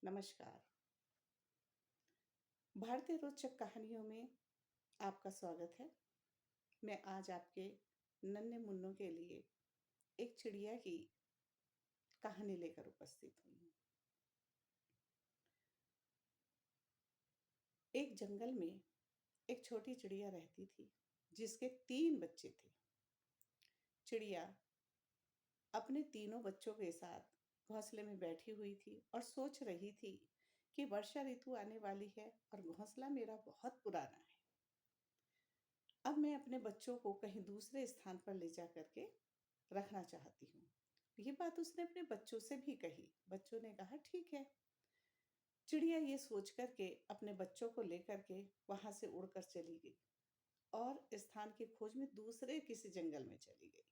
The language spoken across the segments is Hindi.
नमस्कार। भारतीय रोचक कहानियों में आपका स्वागत है। मैं आज आपके नन्हे मुन्नों के लिए एक चिड़िया की कहानी लेकर उपस्थित हुई हूँ। एक जंगल में एक छोटी चिड़िया रहती थी, जिसके 3 बच्चे थे। चिड़िया अपने तीनों बच्चों के साथ घोंसले में बैठी हुई थी और सोच रही थी कि वर्षा ऋतु आने वाली है और घोंसला मेरा बहुत पुराना है। अब मैं अपने बच्चों को कहीं दूसरे स्थान पर ले जा करके रखना चाहती हूँ। ये बात उसने अपने बच्चों से भी कही। बच्चों ने कहा ठीक है। चिड़िया ये सोच करके अपने बच्चों को लेकर के वहां से उड़कर चली गई और स्थान की खोज में दूसरे किसी जंगल में चली गई।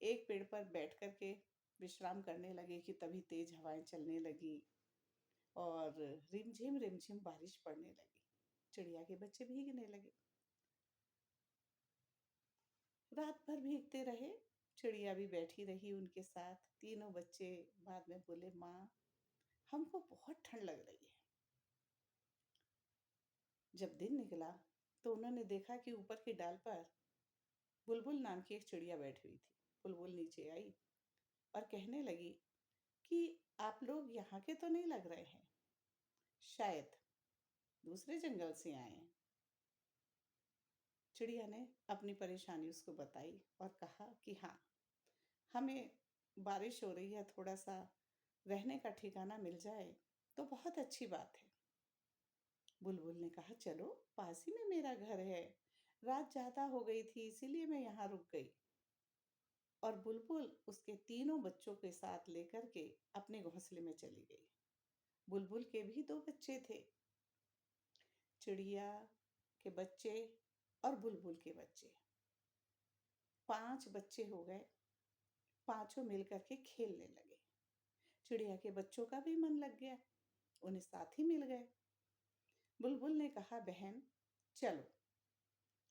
एक पेड़ पर बैठ करके विश्राम करने लगे कि तभी तेज हवाएं चलने लगी और रिमझिम रिमझिम बारिश पड़ने लगी। चिड़िया के बच्चे भीगने लगे। रात भर भीगते रहे। चिड़िया भी बैठी रही उनके साथ। तीनों बच्चे बाद में बोले, माँ, हमको बहुत ठंड लग रही है। जब दिन निकला तो उन्होंने देखा कि ऊपर की डाल पर बुलबुल नाम की एक चिड़िया बैठी हुई थी। बुलबुल नीचे आई और कहने लगी कि आप लोग यहाँ के तो नहीं लग रहे हैं, शायद दूसरे जंगल से आए हैं। चिड़िया ने अपनी परेशानी उसको बताई और कहा कि हाँ, हमें बारिश हो रही है, थोड़ा सा रहने का ठिकाना मिल जाए तो बहुत अच्छी बात है। बुलबुल ने कहा, चलो, पास ही में मेरा घर है। रात ज्यादा हो गई थी, इसीलिए मैं यहाँ रुक गई। और बुलबुल उसके तीनों बच्चों के साथ लेकर के अपने घोंसले में चली गई। बुलबुल के भी 2 बच्चे थे। चिड़िया के बच्चे और बुलबुल के बच्चे, 5 बच्चे हो गए। पांचों मिलकर के खेलने लगे। चिड़िया के बच्चों का भी मन लग गया, उन्हें साथी मिल गए। बुलबुल ने कहा, बहन, चलो,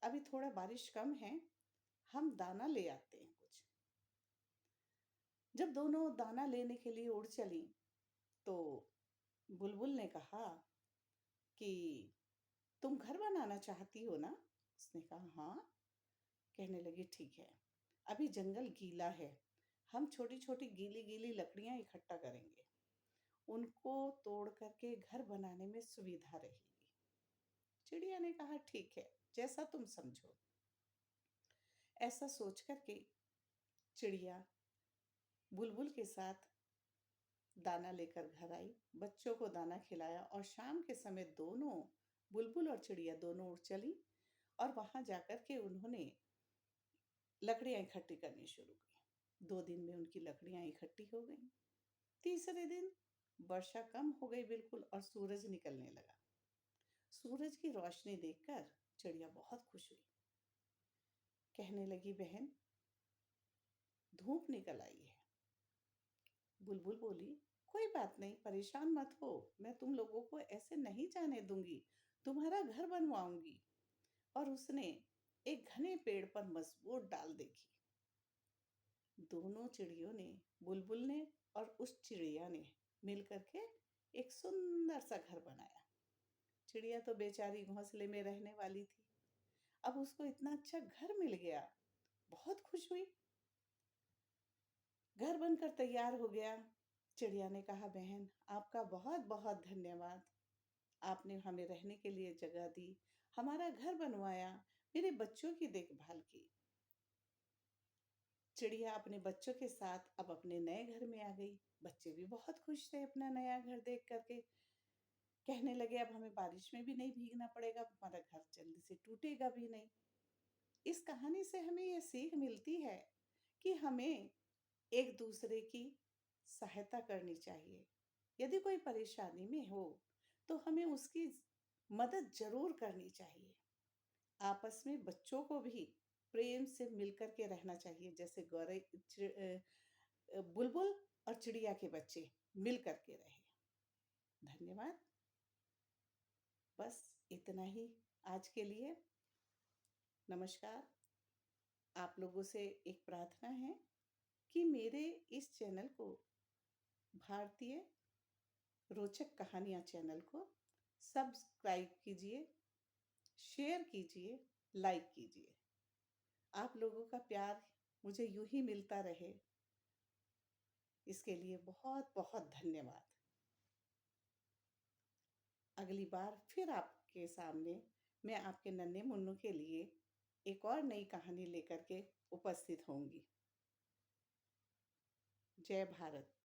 अभी थोड़ा बारिश कम है, हम दाना ले आते हैं कुछ। जब दोनों दाना लेने के लिए उड़ चली तो बुलबुल ने कहा कि तुम घर बनाना चाहती हो ना? उसने कहा हाँ। कहने लगी ठीक है, अभी जंगल गीला है, हम छोटी छोटी गीली गीली लकड़ियां इकट्ठा करेंगे, उनको तोड़ करके घर बनाने में सुविधा रहेगी। चिड़िया ने कहा ठीक है, जैसा तुम समझो। ऐसा सोच करके चिड़िया बुलबुल के साथ दाना लेकर घर आई, बच्चों को दाना खिलाया और शाम के समय दोनों, बुलबुल और चिड़िया दोनों उड़ चली और वहां जाकर के उन्होंने लकड़ियां इकट्ठी करनी शुरू की। 2 दिन में उनकी लकड़ियां इकट्ठी हो गईं। तीसरे दिन वर्षा कम हो गई बिल्कुल और सूरज निकलने लगा। सूरज की रोशनी देखकर चिड़िया बहुत खुश हुई। कहने लगी, बहन, धूप निकल आई है। बुलबुल बोली, कोई बात नहीं, परेशान मत हो, मैं तुम लोगों को ऐसे नहीं जाने दूंगी, तुम्हारा घर बनवाऊंगी। और उसने एक घने पेड़ पर मजबूत डाल देखी। दोनों चिड़ियों ने, बुलबुल ने और उस चिड़िया ने मिलकर के एक सुंदर सा घर बनाया। चिड़िया तो बेचारी घोंसले में रहने वाली थी, अब उसको इतना अच्छा घर मिल गया। बहुत खुश हुई। घर बनकर तैयार हो गया। चिड़िया ने कहा, बहन, आपका बहुत बहुत धन्यवाद। आपने हमें रहने के लिए जगह दी, हमारा घर बनवाया, मेरे बच्चों की देखभाल की। चिड़िया अपने बच्चों के साथ अब अपने नए घर में आ गई। बच्चे भी बहुत खुश थे अपना नया घर देख करके। कहने लगे, अब हमें बारिश में भी नहीं भीगना पड़ेगा, हमारा घर जल्दी से टूटेगा भी नहीं। इस कहानी से हमें यह सीख मिलती है कि हमें एक दूसरे की सहायता करनी चाहिए। यदि कोई परेशानी में हो तो हमें उसकी मदद जरूर करनी चाहिए। आपस में बच्चों को भी प्रेम से मिलकर के रहना चाहिए, जैसे बुलबुल और चिड़िया के बच्चे मिल करके रहे। धन्यवाद। बस इतना ही आज के लिए। नमस्कार। आप लोगों से एक प्रार्थना है कि मेरे इस चैनल को भारतीय रोचक कहानियाँ चैनल को सब्सक्राइब कीजिए, शेयर कीजिए, लाइक कीजिए। आप लोगों का प्यार मुझे यूँ ही मिलता रहे, इसके लिए बहुत-बहुत धन्यवाद। अगली बार फिर आपके सामने मैं आपके नन्हे-मुन्नों के लिए एक और नई कहानी लेकर के उपस्थित होंगी। जय भारत।